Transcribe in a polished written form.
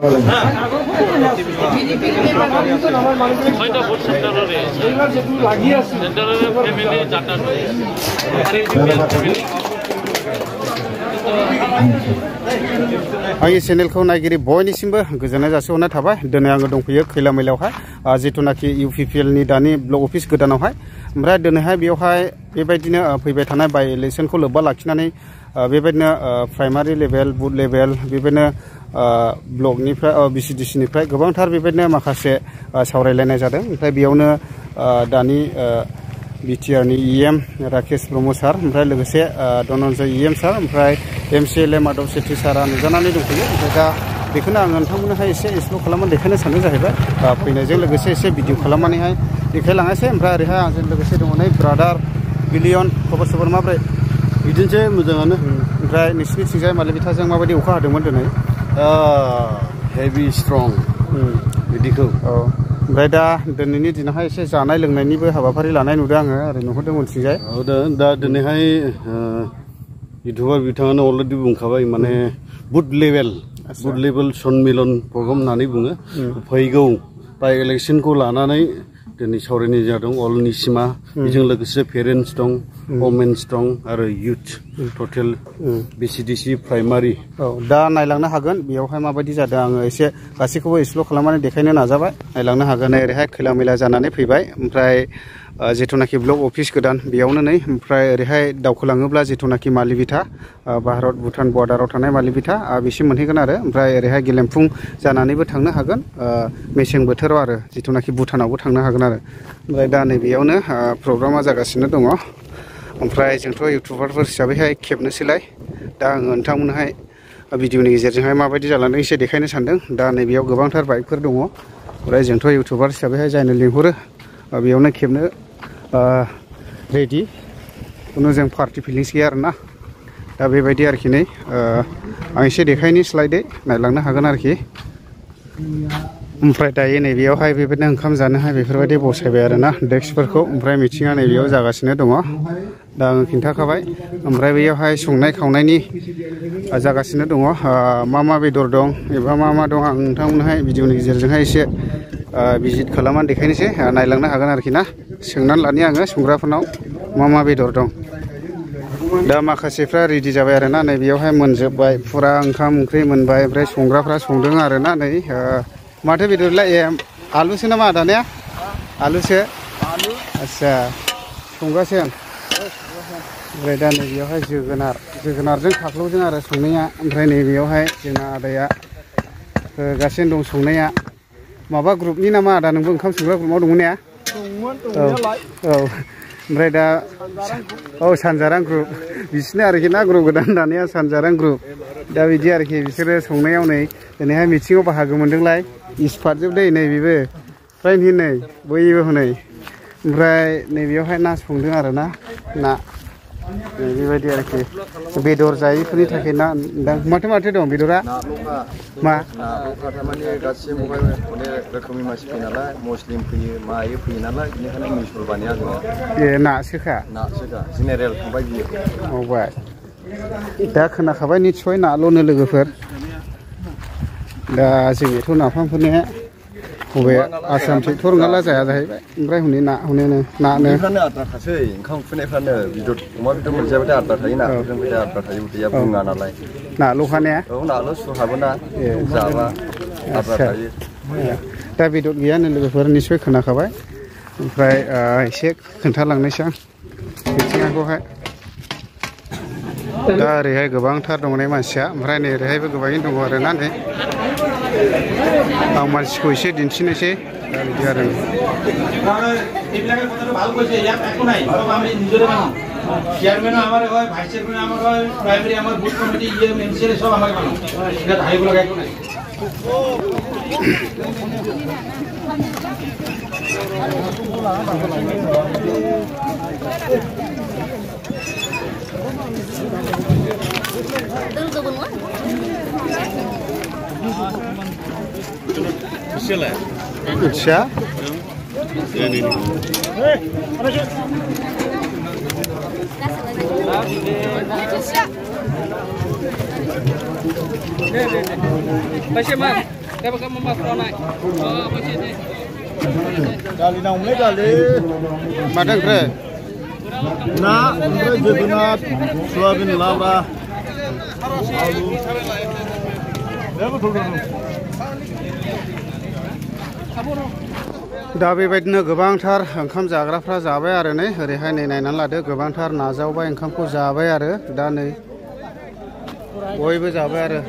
आंनि चेनेलखौ नायगिरि बयनिसिमबो गोजोननाय जासिहरनाय थाबाय। दिनै आङो दंफैयो खैला मैलायावहाय जिथुनाखि UPPL नि दानि ब्लक अफिस गोदानावहाय। ओमफ्राय दिनैहाय बेयावहाय बेबायदिनो फैबाय थानाय बाय इलेक्सनखौ लोब्बा लाखिनानै बेबायदिनो प्राइमारि लेभेल बुथ लेभेल बेबायदिनो ब्लकनिफ्राय BCDC निफ्राय गोबांथार बेबायदिनो माखासे सावरायलायनाय जादों। ओमफ्राय बेयावनो दानि BTR नि EM राकेश ब्रह्म सार ओमफ्राय लोगोसे धनन्जय EM सार ओमफ्राय MCLA माधव सेठी सारा नुजानानै दंफैयो। ओमफ्राय दा बेखौनो आङो नोंथांमोननोहाय एसे एक्सप्ल'र खालामनानै देखायनो सानदों जाहैबाय। फैनायजों लोगोसे एसे भिडिअ खालामनानैहाय देखायलाङासै। ओमफ्राय ओरैहाय आंजों लोगोसे दङ नै ब्रादार बिलियन खबर सबर माब्रै? बिदिनोसै मोजाङानो। ओमफ्राय नोंसिनिथिंजाय मालिबिथाजों माबायदि अखा हादोंमोन दिनै? हेभि स्ट्रं बिदिखौ। औ ओमफ्राय दा दिनैनि दिनावहाय एसे जानाय लोंनायनिबो हाबाफारि लानाय नुदों आङो ओरै नुहुरदों उनथिंजाय। दा दिनैहाय इउटुबार बिथाङानो अलरेडि बुंखाबाय माने बुथ लेभेल सन्मिलन प्रग्राम होननानै बुङो। फैगौ बाय इलेक्सनखौ लानानै दिनै सावरायनाय जादों। अलनि सिमा बेजों लोगोसे पेरेन्टस दं, वमेन्स दं आरो इउथ टटेल BCDC प्राइमारि। औ दा नायलांनो हागोन बेयावहाय माबायदि जादों आङो एसे गासैखौबो एक्सप्ल'र खालामनानै देखायनो नाजाबाय। नायलांनो हागोन ओरैहाय खैला मैला जानानै फैबाय। ओमफ्राय जिथुनाखि ब्लक अफिस गोदान बेयावनो नै ओमफ्राय ओरैहाय दावखोलाङोब्ला जिथुनाखि मालिबिथा भारत भुटान बर्डाराव थानाय मालिबिथा बिसिम मोनहैगोन आरो ओमफ्राय ओरैहाय गेलेमफुं जानानैबो थांनो हागोन मेसें बोथोराव आरो जिथुनाखि भुटानावबो थांनो हागोन आरो। ओमफ्राय दा नैबेयावनो प्रग्रामा जागासिनो दङ। ओमफ्राय जोंथ' इउटुबारफोर हिसाबैहाय खेबनोसैलाय दा आङो नोंथांमोनहाय भिडिअनि गेजेरजोंहाय माबायदि जालांदों एसे देखायनो सानदों। दा नैबेयाव गोबांथार बाइकफोर दङ। ओमफ्राय जोंथ' इउटुबार हिसाबैहाय जायनो लिंहरो बेयावनो खेबनो रेडि खुनु जों पार्टि फिलिंस गैया आरोना। दा बेबायदि आरोखि नै आं एसे देखायनि स्लाइडै नायलांनो हागोन आरोखि। ओमफ्राय दायो नैबेयावहाय बेबायदिनो ओंखाम जानोहाय बेफोरबायदि बसायबाय आरोना डेस्कफोरखौ। ओमफ्राय मिथिङा नैबेयाव जागासिनो दङ। दा आङो खिन्थाखाबाय। ओमफ्राय बेयावहाय संनाय खावनायनि जागासिनो दङ। मा बेदर दं एबा मा दं आं नोंथांमोनहाय भिडिअनि गेजेरजोंहाय एसे भिजिट खालामनानै देखायनोसै। नायलांनो हागोन आरोखि ना। सोंनानै लानि आङो संग्राफोरनाव मा बेदर दं। दा माखासेफ्रा रेडि जाबाय आरोना नैबेयावहाय मोनजोबबाय फुरा ओंखाम ओंख्रि मोनबाय। ओमफ्राय संग्राफ्रा संदों आरोना नै माथो बेदरलाय आलुसो नामा दानिया? आलुसो? आदसा संगासिनो। ओमफ्राय दा नैबेयावहाय जोगोनारजों खाख्लौजों आरो संनाया। ओमफ्राय नैबेयावहाय जोंना आदाया होगासिनो दं संनाया। माबा ग्रुपनि नामा आदा नोंबो ओंखाम संग्रा ग्रुपआव दंमोन ने? औ ओमफ्राय दा सानजारां ग्रुप बिसिनो आरोखि ना ग्रुप गोदान दानिया सानजारां ग्रुप। दा बिदि आरोखि बिसोरो संनायाव नै दिनैहाय मिथिङाव बाहागो मोनदोंलाय इक्सपार्ट दै नै बेबो फ्राय नै बयबो हनै। ओमफ्राय नैबेयावहाय ना संदों आरोना ना बेबायदि आरोखि बेदर जायैफोरनि थाखाय ना माथो दं बेदरा? मा थारमाने गासिबोहाय अनेक रोखोमनि मानसि फैयो नालाय मुस्लिम फैयो मायो फैयो नालाय बेनिखायनो मिउचुवेल बानाया जोङो। नासोखा जेनेरेल थांबाय बियो मावबाय। दा खोनाखाबाय निस्सय नाल'नो लोगोफोर। दा जोंनिथ' नाफामफोरनि बबे आसाम ट्रेक्टर नङाला जाया जाहैबाय। ओमफ्राय हनै नानो आद्राखासै ओंखाम उखैनायफ्रानो अमा बेदर मोनजायाबाथाय आद्रा थायो नाफोरजों आद्रा थायो उदैया बुङा नालाय। नाल'खानाया? औ नाल' सुहाबोना जाबा आद्रा थायो। दा बेदर गैयानो लोगोफोर निस्सय खोनाखाबाय। ओमफ्राय एसे खोन्थालांनोसै आं मिथिङाखौहाय। दा ओरैहाय गोबांथार दङ नै मानसिया। ओमफ्राय नै ओरैहायबो गोबाङैनो दङ आरोना नै आं मानसिखौ एसे दिन्थिनोसै। दा बिदि आरो চেয়ারম্যান আমার হয় ভাইস চেয়ারম্যান আমার হয় প্রাইমারি আমার বুথ কমিটি এমসিএল সব আমাকে বানাও এটা ধাইগুলো গাইকো নাই अच्छा Pasti mas, saya bakal memasukkan naik. Oh, pasti ini. Kali nang mulai kali. Madan kre. Na, umre jodohnat, soyabin laura. दा बेबायदिनो गोबांथार ओंखाम जाग्राफ्रा जाबाय आरो नै ओरैहाय नै नायनानै लादो गोबांथार नाजावबाय ओंखामखौ जाबाय आरो दा नै बयबो जाबाय आरो